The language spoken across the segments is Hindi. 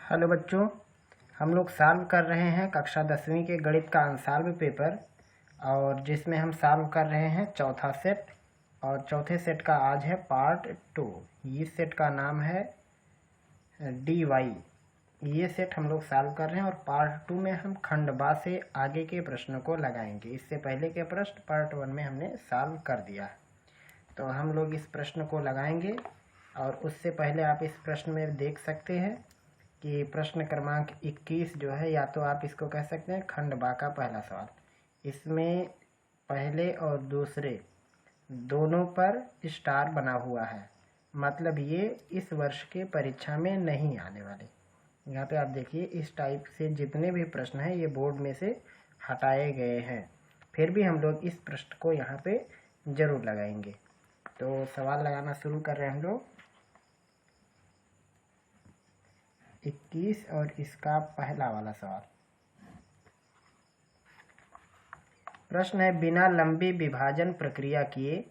हेलो बच्चों, हम लोग सॉल्व कर रहे हैं कक्षा 10वीं के गणित का अनसॉल्व पेपर और जिसमें हम सॉल्व कर रहे हैं चौथा सेट। और चौथे सेट का आज है पार्ट 2। इस सेट का नाम है dy। ये सेट हम लोग सॉल्व कर रहे हैं और पार्ट 2 में हम खंड बा से आगे के प्रश्नों को लगाएंगे। इससे पहले के प्रश्न पार्ट 1 में हमने सॉल्व कर दिया है, तो हम लोग इस प्रश्न को लगाएंगे। और उससे पहले आप इस प्रश्न में देख सकते हैं कि प्रश्न क्रमांक 21 जो है, या तो आप इसको कह सकते हैं खंड बा का पहला सवाल। इसमें पहले और दूसरे दोनों पर स्टार बना हुआ है, मतलब ये इस वर्ष के परीक्षा में नहीं आने वाले। यहाँ पे आप देखिए, इस टाइप से जितने भी प्रश्न हैं ये बोर्ड में से हटाए गए हैं, फिर भी हम लोग इस प्रश्न को यहाँ पे जरूर लगाएंगे। तो सवाल लगाना शुरू कर रहे हैं हम लोग 21 और इसका पहला वाला सवाल। प्रश्न है, बिना लंबी विभाजन प्रक्रिया किए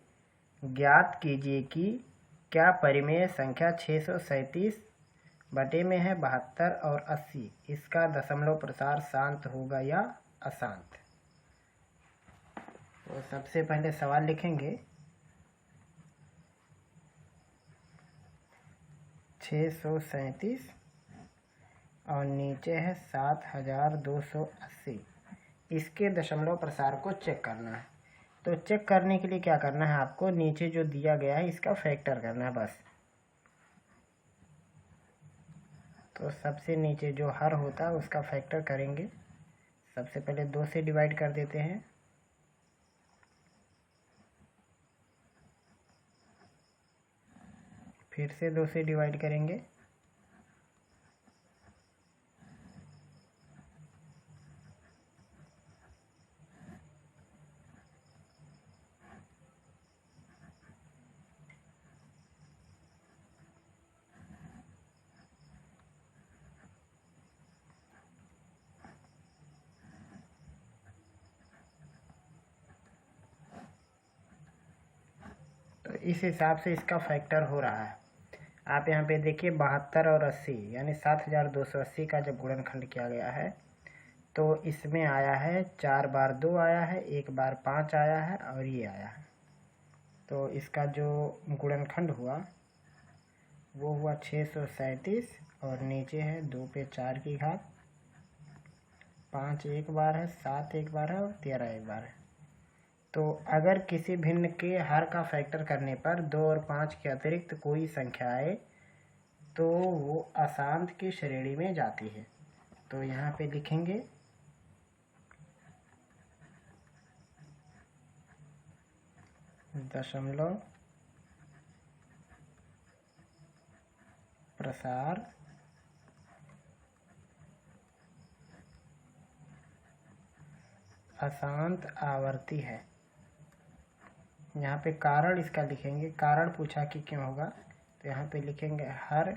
ज्ञात कीजिए कि क्या परिमेय संख्या 637 बटे में है 72 और 80, इसका दशमलव प्रसार शांत होगा या अशांत। तो सबसे पहले सवाल लिखेंगे 637 और नीचे है 7280। इसके दशमलव प्रसार को चेक करना है। तो चेक करने के लिए क्या करना है, आपको नीचे जो दिया गया है इसका फैक्टर करना है बस। तो सबसे नीचे जो हर होता है उसका फैक्टर करेंगे। सबसे पहले 2 से डिवाइड कर देते हैं, फिर से 2 से डिवाइड करेंगे, तो इस हिसाब से इसका फैक्टर हो रहा है। आप यहाँ पे देखिए 72 और 80 यानी 7280 का जब गुणनखंड किया गया है तो इसमें आया है 4 बार 2 आया है, 1 बार 5 आया है और ये आया है। तो इसका जो गुणनखंड हुआ वो हुआ 637 और नीचे है 2 पे 4 की घात, 5 एक बार है, 7 एक बार है और 13 एक बार है। तो अगर किसी भिन्न के हर का फैक्टर करने पर 2 और 5 के अतिरिक्त कोई संख्या आए तो वो अशांत की श्रेणी में जाती है। तो यहाँ पे लिखेंगे दशमलव प्रसार अशांत आवर्ती है। यहाँ पे कारण इसका लिखेंगे, कारण पूछा कि क्यों होगा, तो यहाँ पे लिखेंगे हर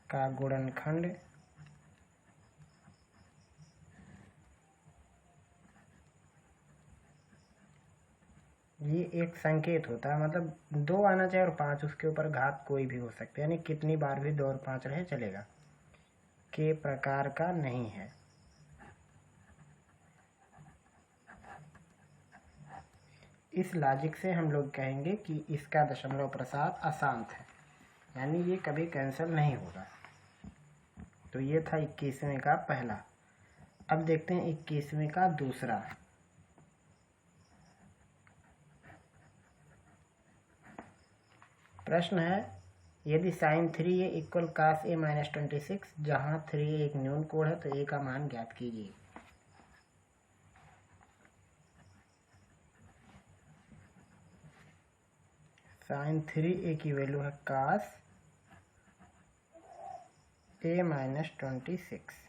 का गुणनखंड ये एक संकेत होता है, मतलब 2 आना चाहिए और 5 उसके ऊपर घात कोई भी हो सकती है, यानी कितनी बार भी 2 और 5 रहे चलेगा, के प्रकार का नहीं है। इस लॉजिक से हम लोग कहेंगे कि इसका दशमलव प्रसार अशांत है, यानी ये कभी कैंसिल नहीं होगा। तो ये था 21वें का पहला। अब देखते हैं 21वें का दूसरा। प्रश्न है, यदि sin 3a equal cos a minus 26, जहाँ 3a एक न्यून कोण है तो a का मान ज्ञात कीजिए। sin 3a की वैल्यू है cos a माइनस 26।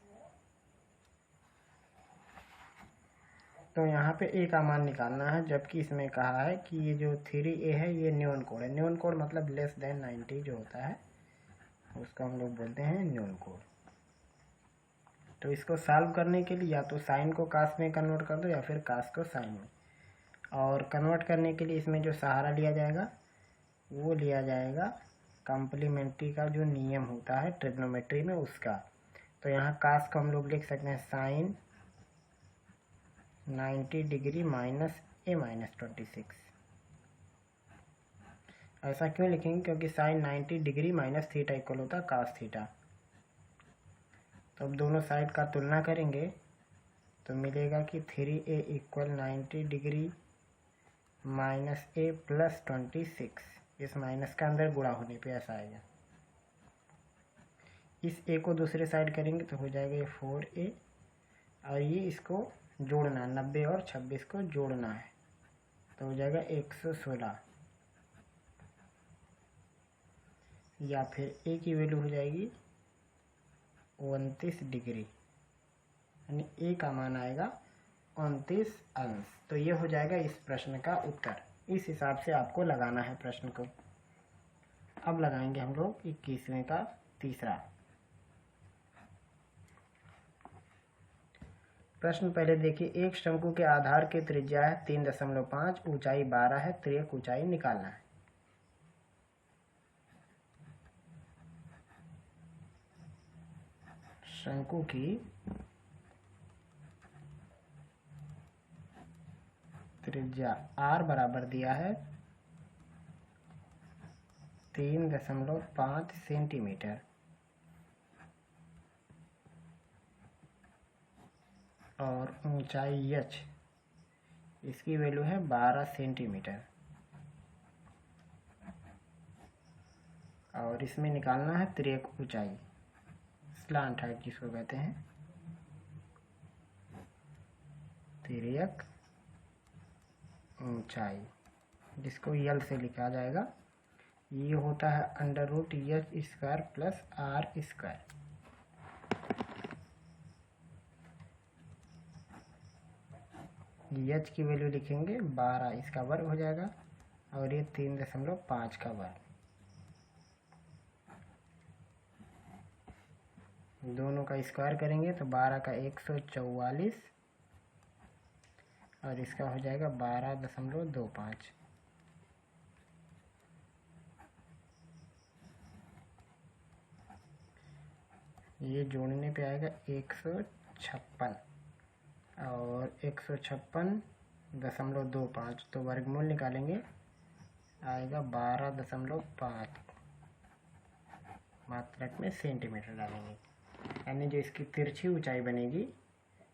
तो यहाँ पे a का मान निकालना है, जबकि इसमें कहा है कि ये जो 3a है ये न्यून कोण है। न्यून कोण मतलब लेस देन 90 जो होता है उसको हम लोग बोलते हैं न्यून कोण। तो इसको सॉल्व करने के लिए या तो साइन को कास में कन्वर्ट कर दो या फिर कास को साइन में। और कन्वर्ट करने के लिए इसमें जो सहारा लिया जाएगा वो लिया जाएगा कॉम्प्लीमेंट्री का जो नियम होता है ट्रिग्नोमेट्री में उसका। तो यहाँ कास को हम लोग लिख सकते हैं sine 90 degree minus a minus 26। ऐसा क्यों लिखेंगे? क्योंकि sine 90 degree minus theta equal होता है कास थीटा। तो अब दोनों साइड का तुलना करेंगे तो मिलेगा कि 3a इक्वल 90 डिग्री माइनस ए प्लस 26। इस माइनस का अंदर गुणा होने पे ऐसा आएगा। इस a को दूसरे साइड करेंगे तो हो जाएगा ये 4a, और ये इसको जोड़ना 90 और 26 को जोड़ना है तो हो जाएगा 116, या फिर a की वैल्यू हो जाएगी 29 डिग्री, यानी a का मान आएगा 29 अंश। तो ये हो जाएगा इस प्रश्न का उत्तर। इस हिसाब से आपको लगाना है प्रश्न को। अब लगाएंगे हम लोग 21वें का तीसरा प्रश्न। पहले देखिए, एक शंकु के आधार की त्रिज्या है 3.5, ऊंचाई 12 है, तिर्यक ऊंचाई निकालना है। शंकु की त्रिज्या r बराबर दिया है 3.5 सेंटीमीटर और ऊंचाई h इसकी वैल्यू है 12 सेंटीमीटर, और इसमें निकालना है तिर्यक ऊंचाई, स्लांट हाइट जिसको कहते हैं, तिर्यक ऊंचाई जिसको यल से लिखा जाएगा। ये होता है √h² प्लस r²। h की वैल्यू लिखेंगे 12, इसका वर्ग हो जाएगा, और ये 3.5 का वर्ग। दोनों का स्क्वायर करेंगे तो 12 का 144, और इसका हो जाएगा 12.25। ये जोड़ने पे आएगा 156, और 156.25, तो वर्गमूल निकालेंगे आएगा 12.5, मात्रक में सेंटीमीटर डालेंगे, यानी जो इसकी तिरछी ऊंचाई बनेगी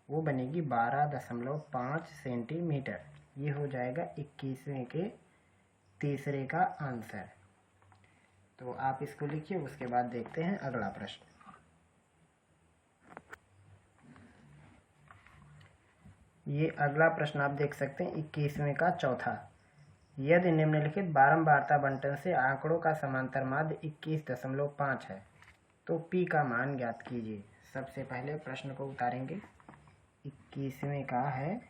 वो बनेगी 12.5 सेंटीमीटर। ये हो जाएगा 21वें के तीसरे का आंसर। तो आप इसको लिखिए, उसके बाद देखते हैं अगला प्रश्न। ये अगला प्रश्न आप देख सकते हैं 21वें का चौथा। यदि निम्नलिखित बारंबारता बंटन से आंकड़ों का समांतर माध्य 21.5 है तो p का मान ज्ञात कीजिए। सबसे पहले प्रश्न को उतारेंगे। 21वें का है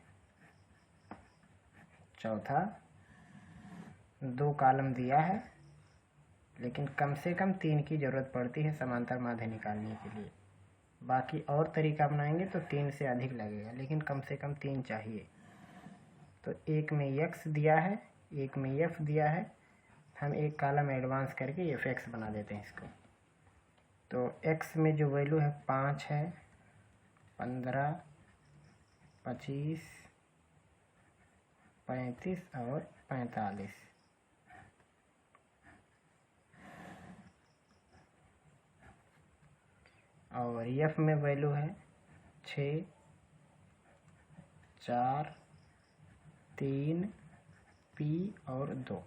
चौथा, 2 कॉलम दिया है, लेकिन कम से कम 3 की जरूरत पड़ती है समांतर माध्य निकालने के लिए। बाकी और तरीका अपनाएंगे तो 3 से अधिक लगेगा, लेकिन कम से कम 3 चाहिए। तो एक में x दिया है, एक में f दिया है, हम एक कॉलम एडवांस करके fx बना देते हैं इसको। तो x में जो वैल्यू है 5 है, 15, 25, 35 और 45। और f में वैल्यू है 6, 4, 3, p और 2।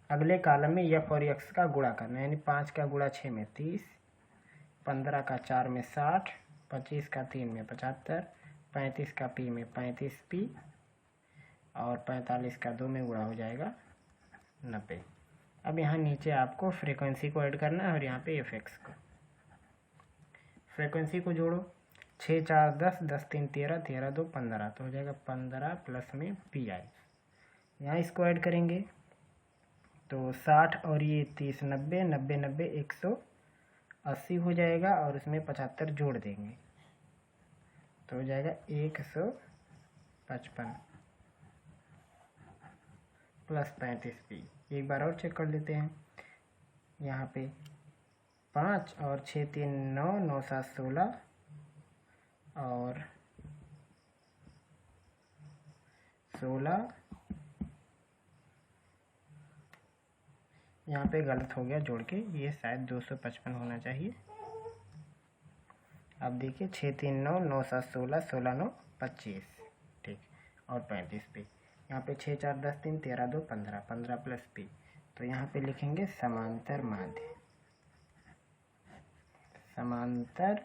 अगले कॉलम में f और x का गुणा करना है, यानी 5 का गुणा 6 में 30, 15 का 4 में 60, 25 का 3 में 75, 35 का p में 35p, और 45 का 2 में गुणा हो जाएगा 90। अब यहाँ नीचे आपको फ्रीक्वेंसी को ऐड करना है और यहाँ पे fx को। फ्रीक्वेंसी को जोड़ो, 6 4 10, 10 3 13, 13 2 15, तो हो जाएगा 15 प्लस में pi। यहाँ इसको ऐड करेंगे तो 60 और ये 30, 90, 90 90 180 हो जाएगा, और उसमें 75 जोड़ देंगे तो हो जाएगा 155 प्लस 35p। एक बार और चेक कर लेते हैं। यहाँ पे 5 और 6 3 9, 9 7 16 और 16। यहाँ पे गलत हो गया जोड़ के, ये शायद 255 होना चाहिए। अब देखिए 6 3 9, 9 7 16, 16 9 25, ठीक, और 35 p। यहाँ पे 6 4 10 3 13 2 15, 15 प्लस p। तो यहाँ पे लिखेंगे समांतर माध्य। समांतर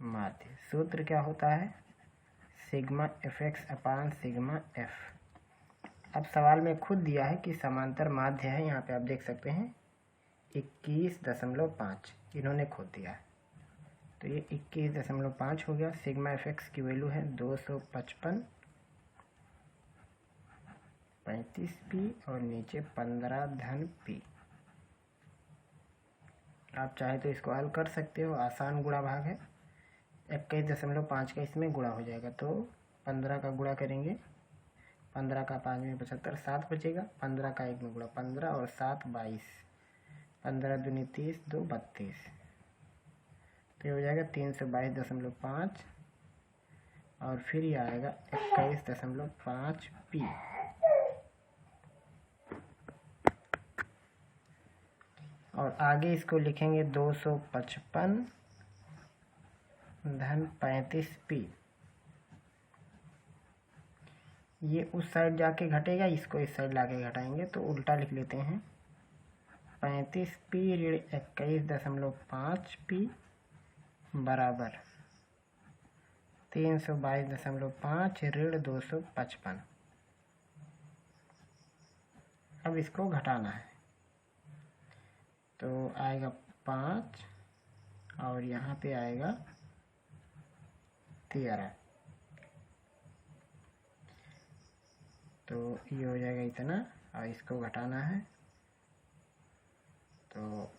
माध्य सूत्र क्या होता है? सिग्मा fx अपान सिग्मा f। अब सवाल में खुद दिया है कि समांतर माध्य है, यहाँ पे आप देख सकते हैं 21.5 इन्होंने खुद दिया है, तो ये 21.5 हो गया। सिग्मा fx की वैल्यू है 255 35p और नीचे 15 धन p। आप चाहे तो इसको हल कर सकते हो, आसान गुणा भाग है। 21.5 का इसमें गुणा हो जाएगा, तो 15 का गुणा करेंगे, 15 का 5 में 75, 7 बचेगा। 15 का 1 में गुणा 15 और 7 22, 15 दूनी 30, 2 32, तो ये हो जाएगा 322.5 और फिर ये आएगा 21.5 p। और आगे इसको लिखेंगे 255 धन 35p। ये उस साइड जाके घटेगा, इसको इस साइड लाके घटाएंगे, तो उल्टा लिख लेते हैं 35p ऋण 21.5p बराबर 322.5 ऋण 255। अब इसको घटाना है, तो आएगा 5 और यहाँ पे आएगा 13, तो ये हो जाएगा इतना, और इसको घटाना है, तो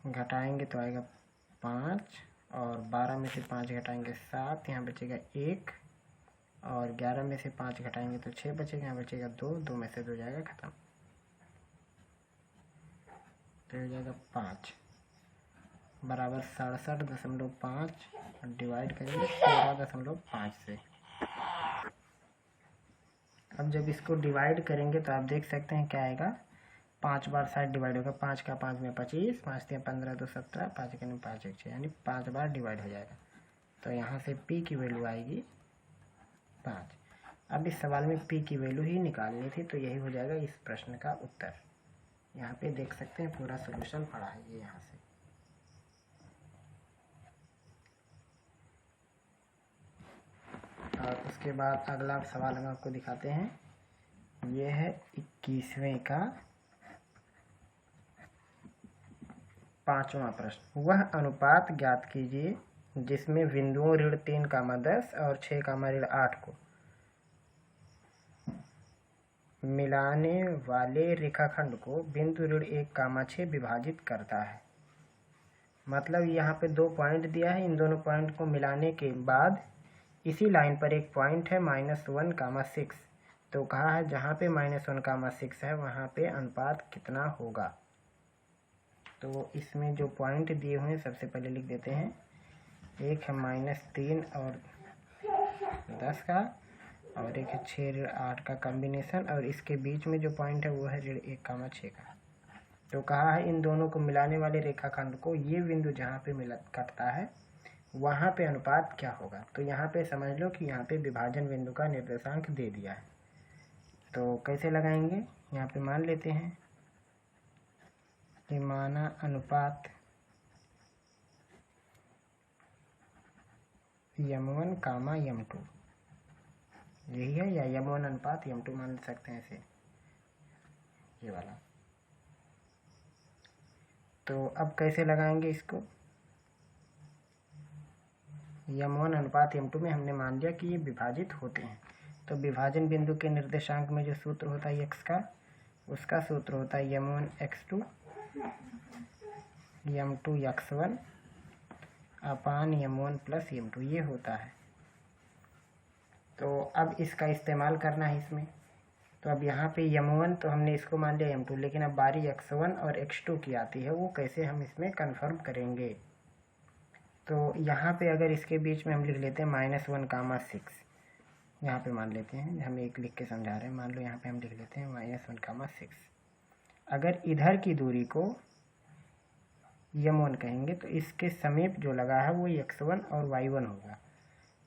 घटाएंगे तो आएगा 5 और 12 में से 5 घटाएंगे 7, यहाँ बचेगा 1 और 11 में से 5 घटाएंगे तो 6 बचेगा, यहाँ बचेगा 2, 2 में से 2 जाएगा खत्म, तो हो जाएगा 5 बराबर 67.5 डिवाइड करेंगे 13.5 से। अब जब इसको डिवाइड करेंगे तो आप देख सकते हैं क्या आएगा, 5 बार 60 डिवाइड होगा, 5 का 5 में 25, 5 3 15 2 17, 5 के 5 1 6, यानी 5 बार डिवाइड हो जाएगा। तो यहाँ से p की वैल्यू आएगी 5। अब इस सवाल में p की वैल्यू ही निकालनी थी, तो यही हो जाएगा इस प्रश्न का उत्तर। यहाँ पे देख सकते हैं पूरा सॉल्यूशन पड़ा है ये यहाँ से। और उसके बाद अगला सवाल हम आपको दिखाते हैं, ये है 21वें का 5वां प्रश्न। वह अनुपात ज्ञात कीजिए जिसमें बिंदुओं ऋण 3, 10 और 6, ऋण 8 को मिलाने वाले रेखाखंड को बिंदु ऋण 1, 6 विभाजित करता है। मतलब यहाँ पे 2 पॉइंट दिया है, इन दोनों पॉइंट को मिलाने के बाद इसी लाइन पर एक पॉइंट है -1, 6, तो कहा है जहाँ पे -1, 6 है वहाँ पे अनुपात कितना होगा। तो इसमें जो पॉइंट दिए हुए हैं सबसे पहले लिख देते हैं, एक है -3 और 10 का, और एक है 6 ऋण 8 का कॉम्बिनेशन, और इसके बीच में जो पॉइंट है वो है ऋण 1, 6 का। तो कहा है इन दोनों को मिलाने वाले रेखाखंड को ये बिंदु जहाँ पे कटता है वहाँ पे अनुपात क्या होगा। तो यहाँ पे समझ लो कि यहाँ पे विभाजन बिंदु का निर्देशांक दे दिया है, तो कैसे लगाएंगे, यहाँ पे मान लेते हैं कि माना अनुपात m1, m2 यही है, या m1 अनुपात m2 मान सकते हैं इसे, ये वाला। तो अब कैसे लगाएंगे इसको, m1 अनुपात m2 में हमने मान लिया कि ये विभाजित होते हैं, तो विभाजन बिंदु के निर्देशांक में जो सूत्र होता है x का, उसका सूत्र होता है m1 x2 m2 x1 अपान m1 प्लस m2, ये होता है। तो अब इसका इस्तेमाल करना है इसमें, तो अब यहाँ पे m1 तो हमने इसको मान लिया m2, लेकिन अब बारी x1 और x2 की आती है, वो कैसे हम इसमें कन्फर्म करेंगे। तो यहाँ पे अगर इसके बीच में हम लिख लेते हैं -1, 6, यहाँ पे मान लेते हैं, हम एक लिख के समझा रहे हैं, मान लो यहाँ पे हम लिख लेते हैं -1, 6। अगर इधर की दूरी को m1 कहेंगे तो इसके समीप जो लगा है वो x1 और y1 होगा,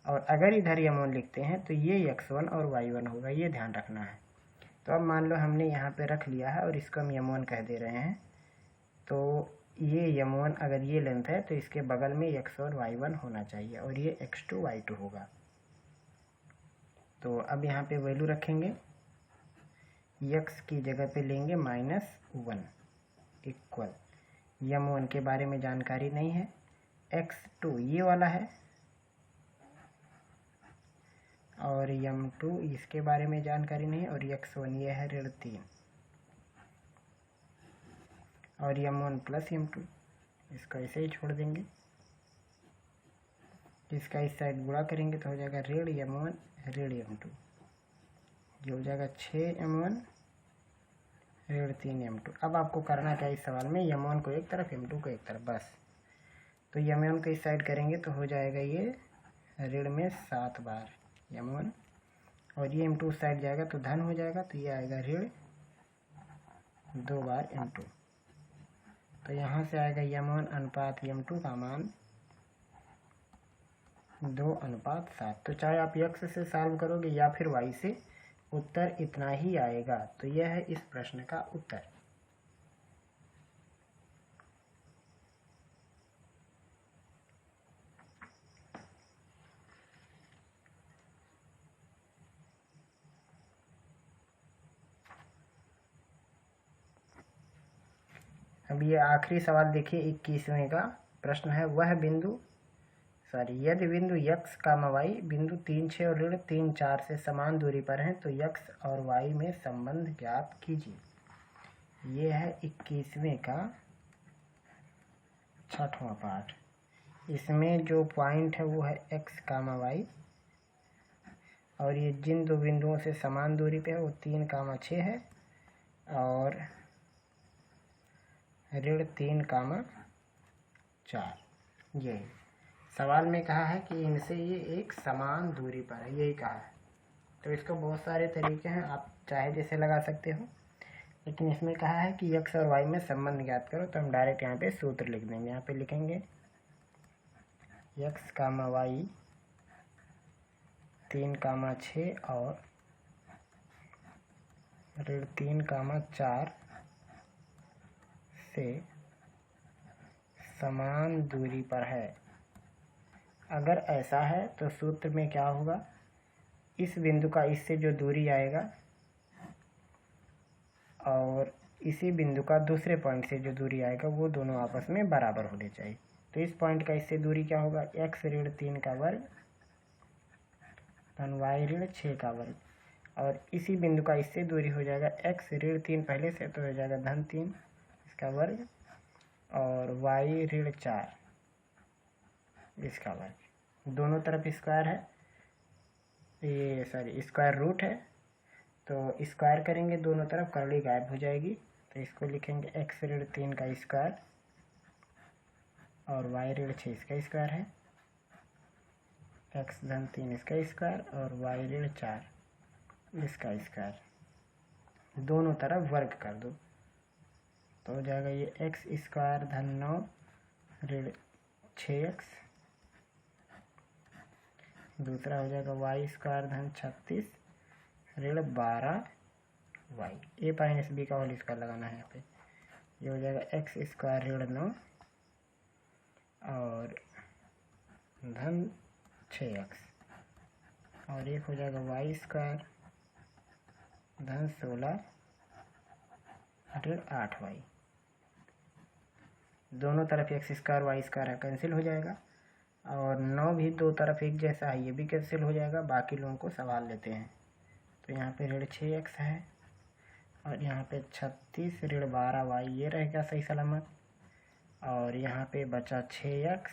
और अगर इधर m1 लिखते हैं तो ये x1 और y1 होगा, ये ध्यान रखना है। तो अब मान लो हमने यहाँ पे रख लिया है और इसको हम m1 कह दे रहे हैं, तो ये m1 अगर ये लेंथ है तो इसके बगल में x और y1 होना चाहिए, और ये x2 y2 होगा। तो अब यहाँ पे वैल्यू रखेंगे, x की जगह पे लेंगे -1 इक्वल, m1 के बारे में जानकारी नहीं है, x2 ये वाला है, और m2 इसके बारे में जानकारी नहीं है, और x1 ये है -3, और m1 प्लस m2 इसका ऐसे ही छोड़ देंगे, जिसका इस साइड गुणा करेंगे तो हो जाएगा -m1 -m2, जो हो जाएगा 6m1 -3m2। अब आपको करना क्या इस सवाल में, m1 को एक तरफ m2 को एक तरफ, बस। तो m1 को इस साइड करेंगे तो हो जाएगा ये ऋण में 7 बार m1, और ये m2 साइड जाएगा तो धन हो जाएगा, तो ये आएगा ऋण 2 बार m2। तो यहाँ से आएगा m1 अनुपात m2 का मान 2:7। तो चाहे आप x से सॉल्व करोगे या फिर y से, उत्तर इतना ही आएगा। तो यह है इस प्रश्न का उत्तर। अब ये आखिरी सवाल देखिए, 21वें का प्रश्न है, वह बिंदु यदि बिंदु x, y बिंदु 3, 6 और ऋण 3, 4 से समान दूरी पर हैं तो x और y में संबंध ज्ञात कीजिए। ये है 21वें का 6वां पार्ट। इसमें जो पॉइंट है वो है x, y, और ये जिन दो बिंदुओं से समान दूरी पे है वो 3, 6 है, और ऋण 3, 4। ये सवाल में कहा है कि इनसे ये एक समान दूरी पर है, यही कहा है। तो इसको बहुत सारे तरीके हैं, आप चाहे जैसे लगा सकते हो, लेकिन इसमें कहा है कि x और y में संबंध ज्ञात करो। तो हम डायरेक्ट यहाँ पे सूत्र लिख देंगे। यहाँ पे लिखेंगे x, y 3, 6 और ऋण 3, 4 से समान दूरी पर है। अगर ऐसा है तो सूत्र में क्या होगा, इस बिंदु का इससे जो दूरी आएगा और इसी बिंदु का दूसरे पॉइंट से जो दूरी आएगा वो दोनों आपस में बराबर होने चाहिए। तो इस पॉइंट का इससे दूरी क्या होगा, x ऋण 3 का वर्ग धन y ऋण 6 का वर्ग, और इसी बिंदु का इससे दूरी हो जाएगा x ऋण 3 पहले से तो हो जाएगा धन 3 इसका वर्ग, और y ऋण 4 इसका वर्ग। दोनों तरफ स्क्वायर है, ये स्क्वायर रूट है, तो स्क्वायर करेंगे दोनों तरफ, करली गायब हो जाएगी। तो इसको लिखेंगे x ऋण 3 का स्क्वायर और y ऋण 6 इसका स्क्वायर है, x धन 3 इसका स्क्वायर और y ऋण 4 इसका स्क्वायर। दोनों तरफ वर्ग कर दो तो हो जाएगा ये x स्क्वायर धन 9 ऋण 6x, दूसरा हो जाएगा y स्क्वायर धन 36 ऋण 12y। a माइनस बी का होल स्क्वायर लगाना है यहाँ पे। ये हो जाएगा x स्क्वायर ऋण 9 और धन 6x, और एक हो जाएगा y स्क्वायर धन 16 ऋण 8y। दोनों तरफ x स्क्वायर y स्क्वायर है, कैंसिल हो जाएगा, और 9 भी दो तरफ एक जैसा है, ये भी कैंसिल हो जाएगा। बाकी लोगों को सवाल लेते हैं। तो यहाँ पे ऋण 6x है और यहाँ पे 36 ऋण 12y ये रहेगा सही सलामत, और यहाँ पे बचा 6x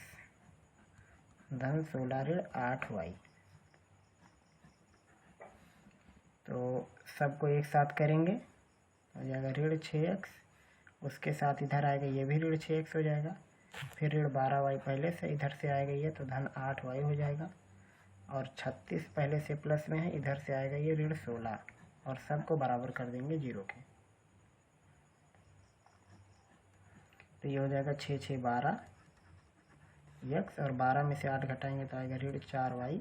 धन 16 ऋण 8y। तो सबको एक साथ करेंगे हो जाएगा ऋण 6x, उसके साथ इधर आएगा ये भी ऋण 6x हो जाएगा, फिर ऋण 12y पहले से इधर से आएगा ये तो धन 8y हो जाएगा, और 36 पहले से प्लस में है, इधर से आएगा ये ऋण 16, और सबको बराबर कर देंगे 0 के। तो ये हो जाएगा 6 6 12 x, और 12 में से 8 घटाएंगे तो आएगा ऋण 4y,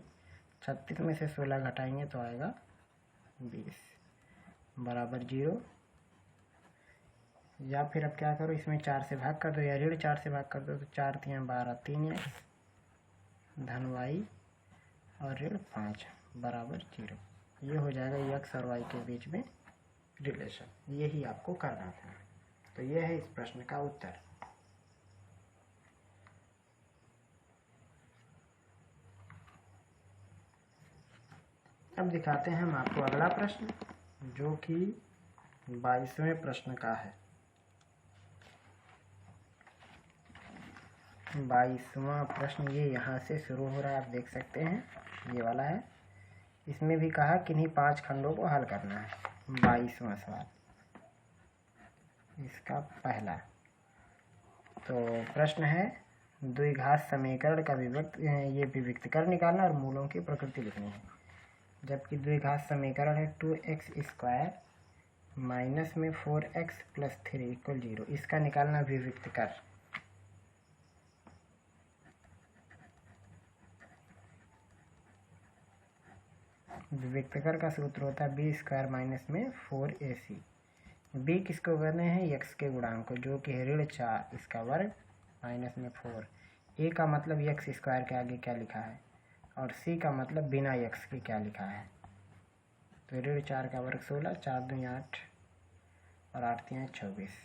36 में से 16 घटाएंगे तो आएगा 20 बराबर 0। या फिर अब क्या करो, इसमें 4 से भाग कर दो या ऋण 4 से भाग कर दो, तो 4 3 12 3x धन y और ऋण 5 बराबर 0। ये हो जाएगा x और y के बीच में रिलेशन। यही आपको करना था। तो यह है इस प्रश्न का उत्तर। अब दिखाते हैं हम आपको अगला प्रश्न, जो कि 22वें प्रश्न का है। 22वां प्रश्न ये यहाँ से शुरू हो रहा है, आप देख सकते हैं, ये वाला है। इसमें भी कहा किन्हीं 5 खंडों को हल करना है। 22वां सवाल इसका पहला। तो प्रश्न है द्विघात समीकरण का ये विविक्तकर निकालना और मूलों की प्रकृति लिखनी है। जबकि द्विघात समीकरण है 2x² माइनस में 4x प्लस 3 इक्वल 0। इसका निकालना विविक्तकर। विविक्तकर का सूत्र होता है b² माइनस में 4ac। b किसको करने हैं, x के गुणांक को, जो कि है ऋण 4 इसका वर्ग माइनस में 4। a का मतलब x² के आगे क्या लिखा है, और c का मतलब बिना x के क्या लिखा है। तो ऋण 4 का वर्ग 16, 4 दूनी 8 और 8 3 24।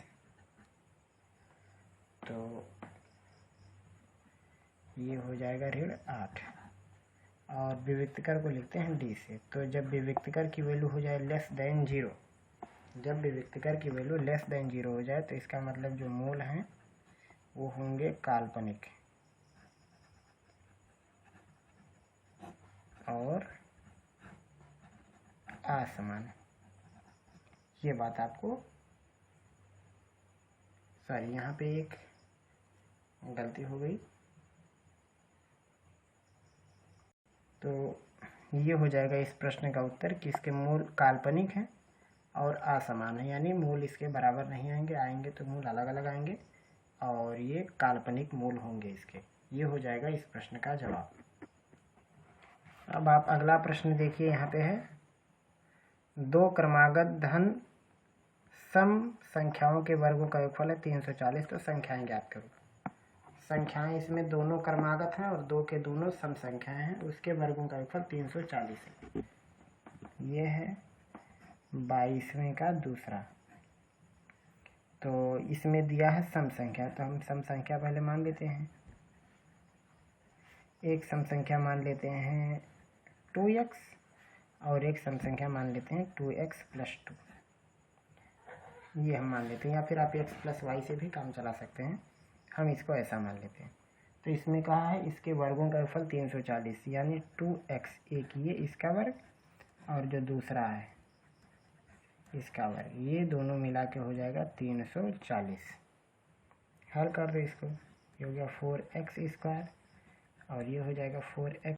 तो ये हो जाएगा ऋण 8। और विविक्तकर को लिखते हैं d से। तो जब विविक्तकर की वैल्यू हो जाए लेस देन 0, जब विविक्तकर की वैल्यू लेस देन 0 हो जाए तो इसका मतलब जो मूल हैं वो होंगे काल्पनिक और असमान। ये बात आपको, सॉरी यहाँ पे एक गलती हो गई। तो ये हो जाएगा इस प्रश्न का उत्तर कि इसके मूल काल्पनिक हैं और असमान है, यानी मूल इसके बराबर नहीं आएंगे, आएंगे तो मूल अलग अलग आएंगे और ये काल्पनिक मूल होंगे इसके। ये हो जाएगा इस प्रश्न का जवाब। अब आप अगला प्रश्न देखिए, यहाँ पे है 2 क्रमागत धन सम संख्याओं के वर्गों का योगफल है 340। तो संख्याएं ज्ञात करो। संख्याएं इसमें दोनों क्रमागत हैं और 2 के दोनों सम संख्याएं हैं, उसके वर्गों का योगफल 340 है। ये है 22वें का दूसरा। तो इसमें दिया है सम संख्या, तो हम सम संख्या पहले मान लेते हैं। एक सम संख्या मान लेते हैं 2x और एक सम संख्या मान लेते हैं 2x प्लस 2। ये हम मान लेते हैं, या फिर आप x प्लस वाई से भी काम चला सकते हैं, हम इसको ऐसा मान लेते हैं। तो इसमें कहा है इसके वर्गों का योगफल 340, यानी 2x एक ये इसका वर्ग और जो दूसरा है इसका वर्ग, ये दोनों मिला के हो जाएगा 340। हल कर दो इसको, ये हो गया 4x² और ये हो जाएगा 4x,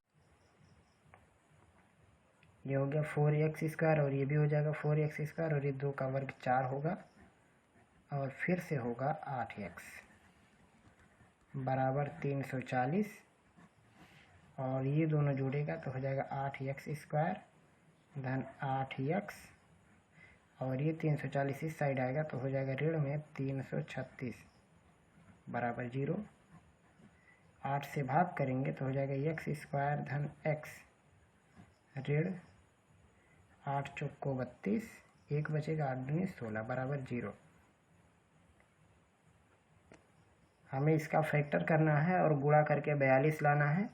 ये हो गया 4x² और ये भी हो जाएगा 4x² और ये 2 का वर्ग 4 होगा और फिर से होगा 8x बराबर 340 और ये दोनों जोड़ेगा तो हो जाएगा 8x² धन 8x और ये 340 इस साइड आएगा तो हो जाएगा ऋण में 336 बराबर 0। 8 से भाग करेंगे तो हो जाएगा x² धन x ऋण 8 चौको 32, 1 बचेगा 8 दूनी 16 बराबर 0। हमें इसका फैक्टर करना है और गुणा करके 42 लाना है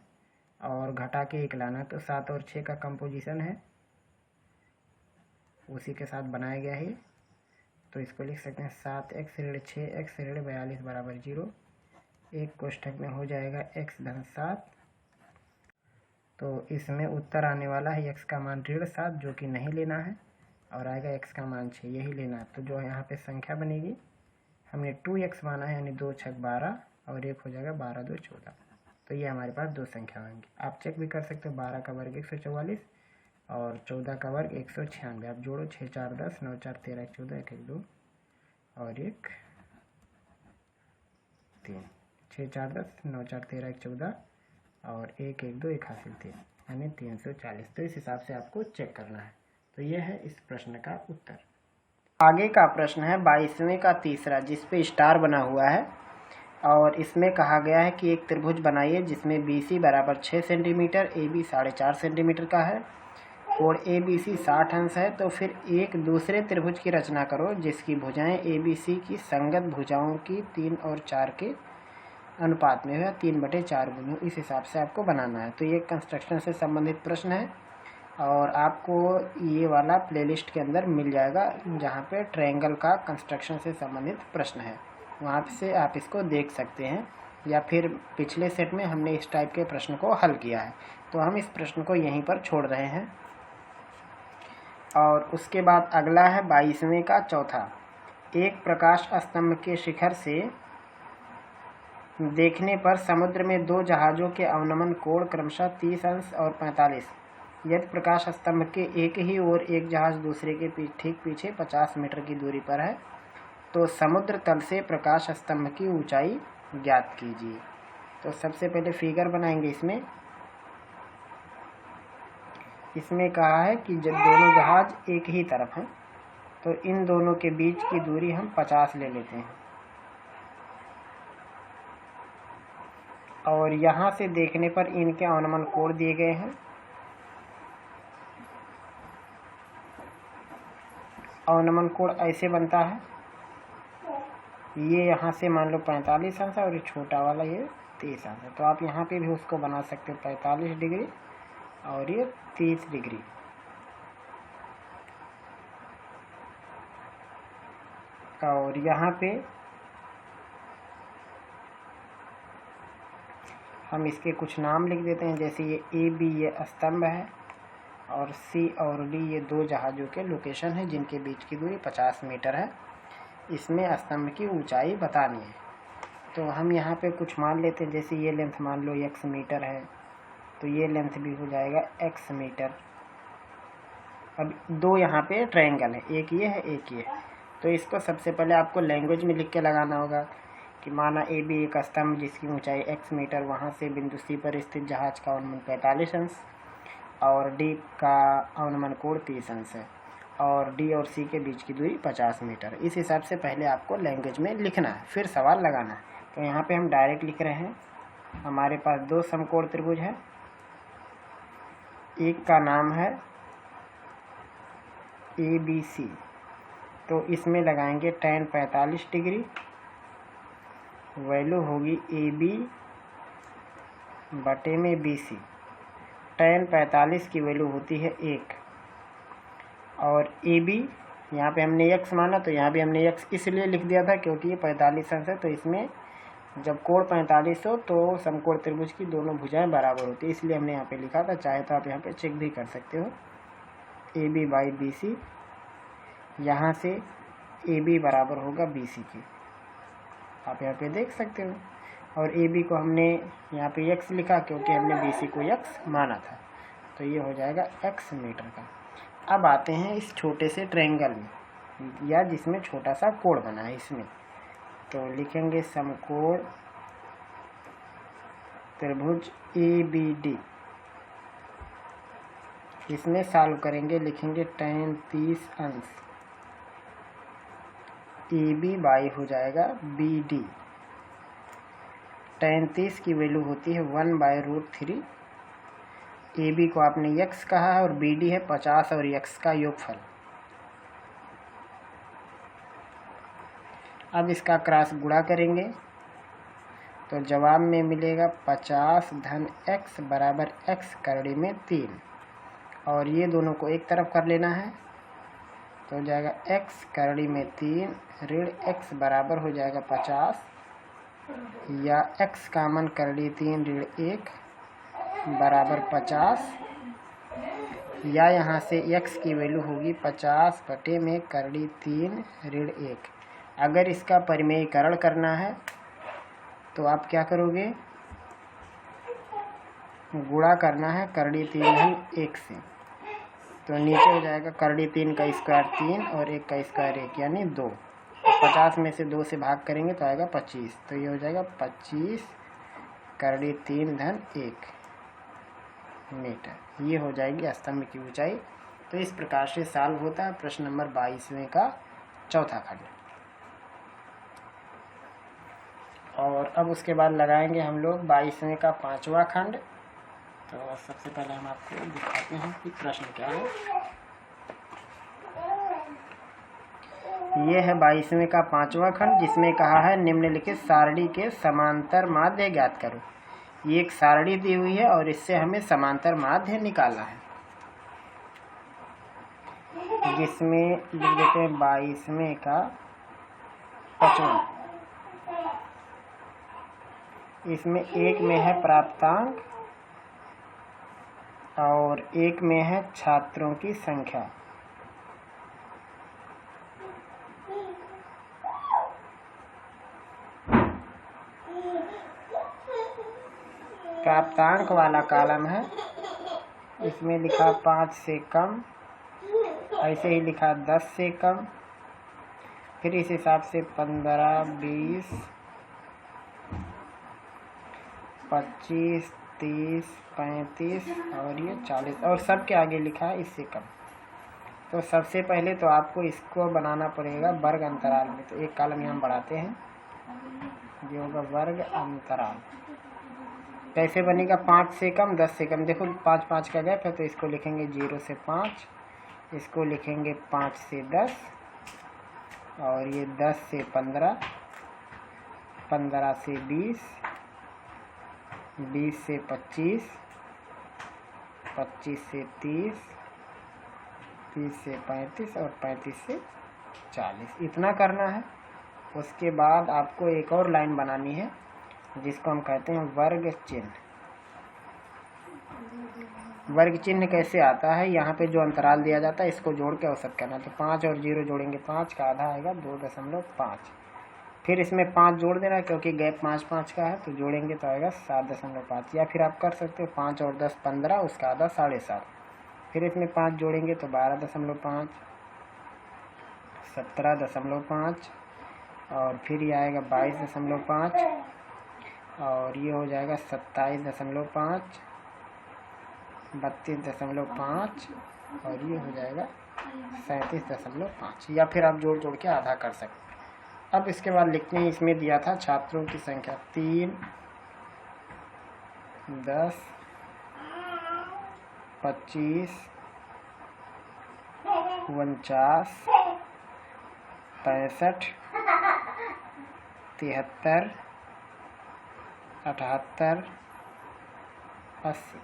और घटा के 1 लाना है। तो 7 और 6 का कंपोजिशन है, उसी के साथ बनाया गया है। तो इसको लिख सकते हैं 7x ऋण 6x ऋण 42 बराबर 0। एक कोष्ठक में हो जाएगा x धन 7। तो इसमें उत्तर आने वाला है x का मान ऋण 7, जो कि नहीं लेना है, और आएगा x का मान 6, यही लेना है। तो जो यहाँ पे संख्या बनेगी, हमने 2x माना है, यानी 2 छक 12 और 1 हो जाएगा 12 2 14। तो ये हमारे पास दो संख्या होंगी। आप चेक भी कर सकते हो, 12 का वर्ग 144 और 14 का वर्ग 196। आप जोड़ो, 6 4 10, 9 4 13, 14, 1 1 2 और 1 3, 6 4 10, 9 4 13, 1 14 और 1 1 2, 1 हासिल 3, यानी 340। तो इस हिसाब से आपको चेक करना है। तो यह है इस प्रश्न का उत्तर। आगे का प्रश्न है 22वें का तीसरा, जिस पे स्टार बना हुआ है और इसमें कहा गया है कि एक त्रिभुज बनाइए जिसमें BC बराबर 6 सेंटीमीटर, AB 4.5 सेंटीमीटर का है और ABC 60 अंश है। तो फिर एक दूसरे त्रिभुज की रचना करो जिसकी भुजाएं ABC की संगत भुजाओं की 3 और 4 के अनुपात में हो, 3/4 गुनी हो। इस हिसाब से आपको बनाना है। तो ये कंस्ट्रक्शन से संबंधित प्रश्न है और आपको ये वाला प्लेलिस्ट के अंदर मिल जाएगा, जहाँ पे ट्रायंगल का कंस्ट्रक्शन से संबंधित प्रश्न है, वहाँ से आप इसको देख सकते हैं। या फिर पिछले सेट में हमने इस टाइप के प्रश्न को हल किया है, तो हम इस प्रश्न को यहीं पर छोड़ रहे हैं। और उसके बाद अगला है 22वें का चौथा। एक प्रकाश स्तंभ के शिखर से देखने पर समुद्र में दो जहाज़ों के अवनमन कोण क्रमशः 30 अंश और 45। यदि प्रकाश स्तंभ के एक ही ओर एक जहाज़ दूसरे के ठीक पीछे 50 मीटर की दूरी पर है, तो समुद्र तल से प्रकाश स्तंभ की ऊंचाई ज्ञात कीजिए। तो सबसे पहले फिगर बनाएंगे। इसमें कहा है कि जब दोनों जहाज एक ही तरफ हैं, तो इन दोनों के बीच की दूरी हम 50 ले लेते हैं और यहाँ से देखने पर इनके अवनमन कोण दिए गए हैं। अवनमन कोण ऐसे बनता है, ये यहाँ से मान लो 45 अंश है और ये छोटा वाला ये 30 अंश है। तो आप यहाँ पे भी उसको बना सकते हो 45 डिग्री और ये 30 डिग्री। और यहाँ पे हम इसके कुछ नाम लिख देते हैं, जैसे ये AB ये स्तंभ है और C और D ये दो जहाज़ों के लोकेशन है जिनके बीच की दूरी 50 मीटर है। इसमें स्तंभ की ऊंचाई बतानी है। तो हम यहाँ पे कुछ मान लेते हैं, जैसे ये लेंथ मान लो x मीटर है, तो ये लेंथ भी हो जाएगा x मीटर। अब दो यहाँ पे ट्रायंगल है, एक ये है एक ये। तो इसको सबसे पहले आपको लैंग्वेज में लिख के लगाना होगा कि माना AB एक स्तंभ जिसकी ऊंचाई x मीटर, वहाँ से बिंदु C पर स्थित जहाज का अवनमन 45 अंश और D का अवनमन कोण 30 अंश है और D और C के बीच की दूरी 50 मीटर। इस हिसाब से पहले आपको लैंग्वेज में लिखना है, फिर सवाल लगाना है। तो यहाँ पे हम डायरेक्ट लिख रहे हैं। हमारे पास दो समकोण त्रिभुज है, एक का नाम है ABC, तो इसमें लगाएंगे tan 45 डिग्री, वैल्यू होगी AB बटे में BC। tan 45 की वैल्यू होती है 1 और AB यहाँ पे हमने x माना, तो यहाँ भी हमने x इसलिए लिख दिया था क्योंकि ये 45 अंश है। तो इसमें जब कोण 45 हो तो समकोण त्रिभुज की दोनों भुजाएं बराबर होती है, इसलिए हमने यहाँ पे लिखा था। चाहे तो आप यहाँ पे चेक भी कर सकते हो, AB बाई BC। यहाँ से AB बराबर होगा BC के, आप यहाँ पे देख सकते हो। और AB को हमने यहाँ पे x लिखा क्योंकि हमने BC को x माना था। तो ये हो जाएगा x मीटर का। अब आते हैं इस छोटे से ट्रायंगल में, या जिसमें छोटा सा कोण बना है इसमें। तो लिखेंगे समकोण त्रिभुज ABD। इसमें सॉल्व करेंगे, लिखेंगे tan 30 अंश AB बाई हो जाएगा BD। tan 30 की वैल्यू होती है 1/√3। AB को आपने x कहा है और BD है 50 और x का योगफल। अब इसका क्रॉस गुणा करेंगे तो जवाब में मिलेगा 50 धन x बराबर x करड़ी में 3, और ये दोनों को एक तरफ कर लेना है तो हो जाएगा x करड़ी में 3 ऋण x बराबर हो जाएगा 50, या x कामन करड़ी 3 ऋण 1 बराबर 50। या यहाँ से x की वैल्यू होगी 50 बटे में करड़ी 3 ऋण 1। अगर इसका परिमेयीकरण करना है तो आप क्या करोगे, गुणा करना है करड़ी 3 धन 1 से। तो नीचे हो जाएगा करड़ी 3 का स्क्वायर 3 और 1 का स्क्वायर 1 यानी 2। 50 में से 2 से भाग करेंगे तो आएगा 25। तो ये हो जाएगा 25 करड़ी 3 धन 1 मीटर। ये हो जाएगी स्तंभ की ऊंचाई। तो इस प्रकार से सॉल्व होता है प्रश्न नंबर 22वें का चौथा खंड। और अब उसके बाद लगाएंगे हम लोग 22वें का 5वां खंड। तो सबसे पहले हम आपको दिखाते हैं कि प्रश्न क्या है। ये है 22वें का 5वां खंड, जिसमें कहा है निम्नलिखित सारणी के समांतर माध्य ज्ञात करो। ये एक सारणी दी हुई है और इससे हमें समांतर माध्य निकालना है, जिसमें लिख देते हैं 22वें का 5वां। इसमें एक में है प्राप्तांक और एक में है छात्रों की संख्या। प्राप्तांक वाला कॉलम है, इसमें लिखा 5 से कम, ऐसे ही लिखा 10 से कम, फिर इस हिसाब से 15, 20, 25, 30, 35 और ये 40 और सब के आगे लिखा है इससे कम। तो सबसे पहले तो आपको इसको बनाना पड़ेगा वर्ग अंतराल में। तो एक कॉलम यहाँ बढ़ाते हैं, ये होगा वर्ग अंतराल। कैसे बनेगा, 5 से कम 10 से कम। देखो 5 5 का गैप है तो इसको लिखेंगे 0 से 5, इसको लिखेंगे 5 से 10 और ये 10 से 15, 15 से 20, 20 से 25, 25 से 30, 30 से 35 और 35 से 40। इतना करना है। उसके बाद आपको एक और लाइन बनानी है जिसको हम कहते हैं वर्ग चिन्ह। वर्ग चिन्ह कैसे आता है, यहाँ पे जो अंतराल दिया जाता है इसको जोड़ के औसत करना। तो 5 और 0 जोड़ेंगे, 5 का आधा आएगा 2.5, फिर इसमें 5 जोड़ देना क्योंकि गैप 5 5 का है, तो जोड़ेंगे तो आएगा 7.5। या फिर आप कर सकते हो 5 और 10 15, उसका आधा 7.5, फिर इसमें 5 जोड़ेंगे तो 12.5, 17.5 और फिर ये आएगा 22.5 और ये हो जाएगा 27.5, 32.5 और ये हो जाएगा 37.5। या फिर आप जोड़ के आधा कर सकते हैं। अब इसके बाद लिखते हैं, इसमें दिया था छात्रों की संख्या 3, 10, 25, 49, 65, 73, 78, 80।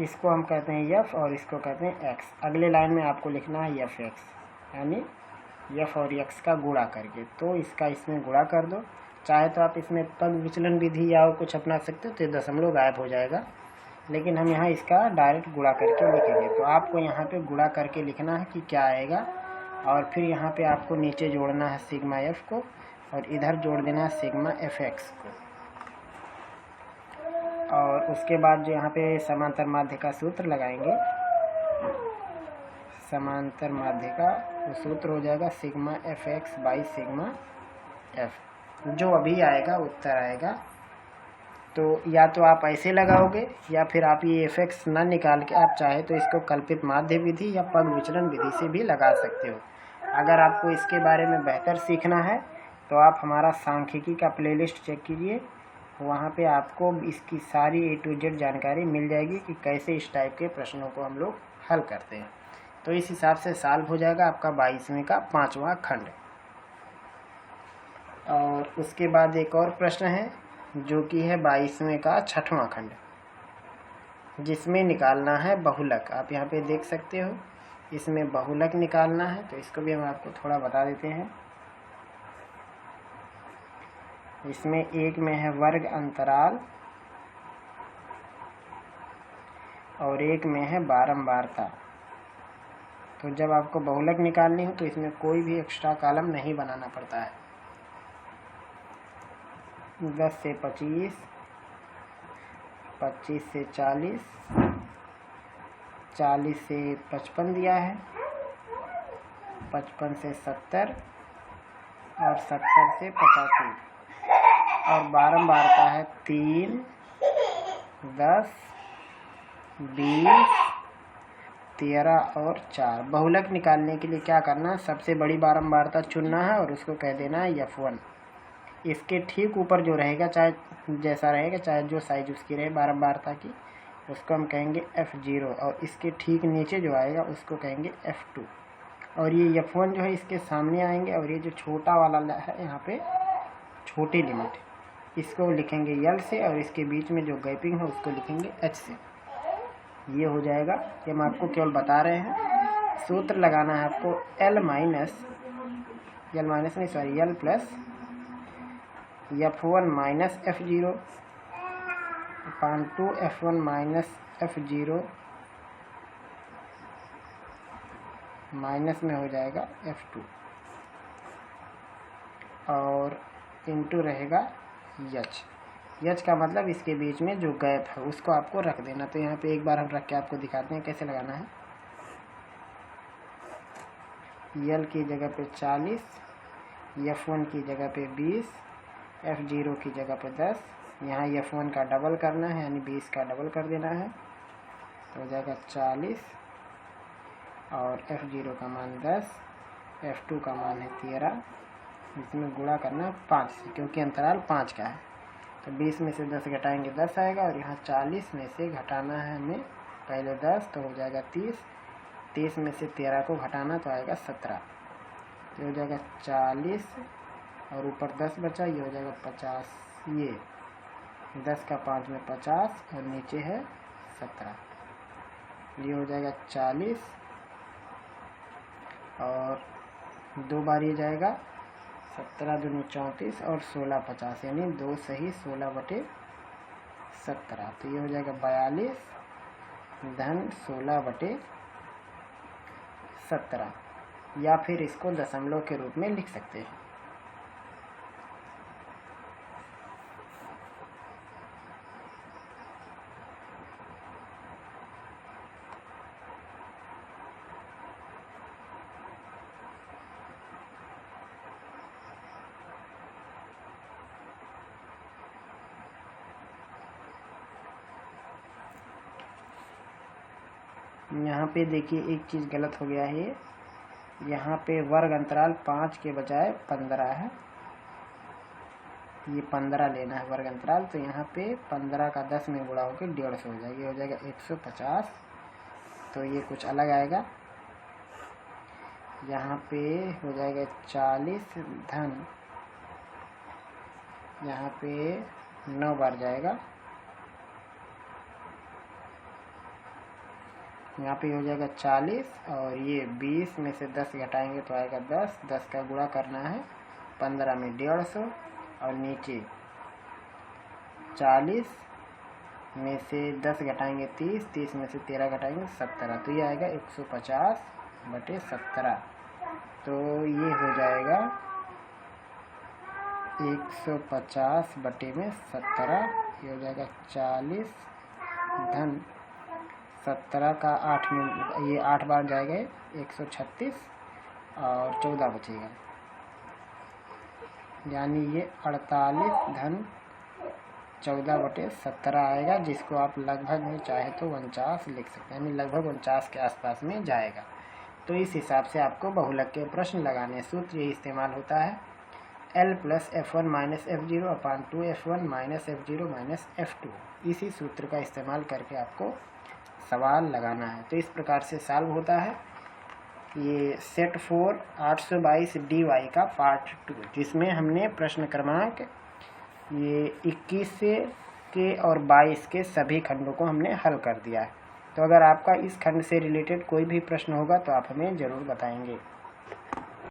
इसको हम कहते हैं f और इसको कहते हैं x। अगले लाइन में आपको लिखना है f x, यानी f और x का गुणा करके। तो इसका इसमें गुणा कर दो। चाहे तो आप इसमें पद विचलन विधि या कुछ अपना सकते हो तो दशमलव गायब हो जाएगा, लेकिन हम यहाँ इसका डायरेक्ट गुणा करके लिखेंगे। तो आपको यहाँ पे गुणा करके लिखना है कि क्या आएगा, और फिर यहाँ पे आपको नीचे जोड़ना है सिग्मा f को और इधर जोड़ देना है सिग्मा fx को। और उसके बाद जो यहाँ पे समांतर माध्य का सूत्र लगाएंगे, समांतर माध्य का वो सूत्र हो जाएगा sigma fx by sigma f। जो अभी आएगा उत्तर आएगा। तो या तो आप ऐसे लगाओगे या फिर आप ये fx ना निकाल के आप चाहे तो इसको कल्पित माध्य विधि या पद विचलन विधि से भी लगा सकते हो। अगर आपको इसके बारे में बेहतर सीखना है तो आप हमारा सांख्यिकी का प्लेलिस्ट चेक कीजिए, वहाँ पे आपको इसकी सारी A to Z जानकारी मिल जाएगी कि कैसे इस टाइप के प्रश्नों को हम लोग हल करते हैं। तो इस हिसाब से सॉल्व हो जाएगा आपका 22वें का 5वां खंड। और उसके बाद एक और प्रश्न है जो कि है 22वें का 6वां खंड, जिसमें निकालना है बहुलक। आप यहाँ पे देख सकते हो, इसमें बहुलक निकालना है। तो इसको भी हम आपको थोड़ा बता देते हैं। इसमें एक में है वर्ग अंतराल, और एक में है बारंबारता। तो जब आपको बहुलक निकालनी हो तो इसमें कोई भी एक्स्ट्रा कॉलम नहीं बनाना पड़ता है। 10 से 25, 25 से 40, 40 से 55 दिया है, 55 से 70 और 70 से 85 और बारंबारता है 3, 10, 20, 13 और 4। बहुलक निकालने के लिए क्या करना है, सबसे बड़ी बारंबारता चुनना है और उसको कह देना है F1। इसके ठीक ऊपर जो रहेगा, चाहे जैसा रहेगा, चाहे जो साइज उसकी रहे बारंबारता की, उसको हम कहेंगे F0 और इसके ठीक नीचे जो आएगा उसको कहेंगे F2। और ये F1 जो है इसके सामने आएंगे और ये जो छोटा वाला है यहाँ पे छोटी लिमिट, इसको लिखेंगे L से और इसके बीच में जो गैपिंग है उसको लिखेंगे H से। ये हो जाएगा। ये हम आपको केवल बता रहे हैं। सूत्र लगाना है आपको L plus F1 minus F0 अपान 2 F1 माइनस F0 माइनस में हो जाएगा F2 और इंटू रहेगा H का मतलब इसके बीच में जो गैप है उसको आपको रख देना। तो यहाँ पे एक बार हम रख के आपको दिखाते हैं कैसे लगाना है। L की जगह पे 40, F1 की जगह पे 20, F0 की जगह पे 10। यहाँ F1 का डबल करना है यानी 20 का डबल कर देना है तो हो जाएगा 40 और F0 का मान 10, F2 का मान है 13। इसमें गुणा करना है 5 से क्योंकि अंतराल 5 का है। तो 20 में से 10 घटाएंगे 10 आएगा और यहाँ 40 में से घटाना है हमें पहले 10 तो हो जाएगा 30, 30 में से 13 को घटाना तो आएगा 17। तो हो जाएगा 40 और ऊपर 10 बचा, ये हो जाएगा 50। ये 10 का 5 में 50 और नीचे है 17। ये हो जाएगा 40 और 2 बार ये जाएगा 17 दूनी 34 और 16 50 यानी 2 सही 16 बटे 17। तो ये हो जाएगा 42 धन 16 बटे 17 या फिर इसको दशमलव के रूप में लिख सकते हैं। यहाँ पे देखिए एक चीज़ गलत हो गया है। यहाँ पे वर्ग अंतराल 5 के बजाय 15 है, ये 15 लेना है वर्ग अंतराल। तो यहाँ पे 15 का 10 में गुणा होकर 150 हो जाएगा, ये हो जाएगा 150। तो ये कुछ अलग आएगा। यहाँ पे हो जाएगा 40 धन, यहाँ पे 9 बार जाएगा, यहाँ पे हो जाएगा 40 और ये 20 में से 10 घटाएंगे तो आएगा 10। 10 का गुणा करना है 15 में 150 और नीचे 40 में से 10 घटाएंगे 30, 30 में से 13 घटाएंगे 17। तो ये आएगा 150 बटे 17। तो ये हो जाएगा 150 बटे में 17। ये हो जाएगा 40 धन 17 का 8 में ये 8 बार जाएगा 136 और 14 बचेगा यानी ये 48 धन 14 बटे 17 आएगा, जिसको आप लगभग में चाहे तो 49 लिख सकते हैं, यानी लगभग 49 के आसपास में जाएगा। तो इस हिसाब से आपको बहुलक के प्रश्न लगाने सूत्र ये इस्तेमाल होता है L plus F1 minus F0 अपान 2 F1 minus F0 minus F2। इसी सूत्र का इस्तेमाल करके आपको सवाल लगाना है। तो इस प्रकार से सॉल्व होता है ये सेट 4 822 DY का पार्ट 2, जिसमें हमने प्रश्न क्रमांक ये 21 के और 22 के सभी खंडों को हमने हल कर दिया है। तो अगर आपका इस खंड से रिलेटेड कोई भी प्रश्न होगा तो आप हमें ज़रूर बताएंगे।